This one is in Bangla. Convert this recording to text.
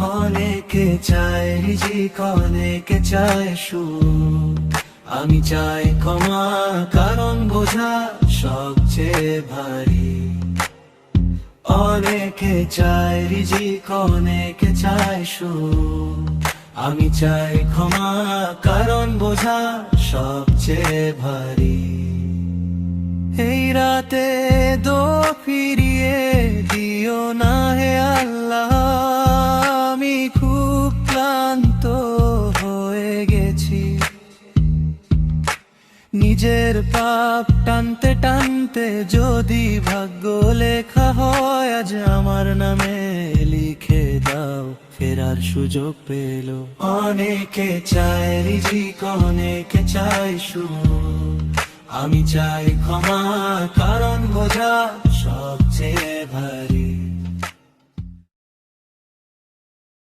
অনেকে চায় রিজিক, অনেকে চায় সুখ, আমি চাই ক্ষমা, কারণ বোঝা সবচেয়ে ভারী। অনেকে চায় রিজিক, অনেকে চায় সুখ, আমি চাই ক্ষমা, কারণ বোঝা সবচেয়ে ভারী। এই রাতে দো ফিরিয়ে দিও না হে আল্লাহ, আমি খুব ক্লান্ত হয়ে গেছি। নিজের পাপ টানতে টানতে যদি ভাগ্য লেখা হয়, আজ আমার নামে লিখে দাও, ফেরার সুযোগ পেল। অনেকে চায় রিজিক, অনেকে চায় সুখ, আমি চাই ক্ষমা, কারণ বোঝা সবচেয়ে ভারী।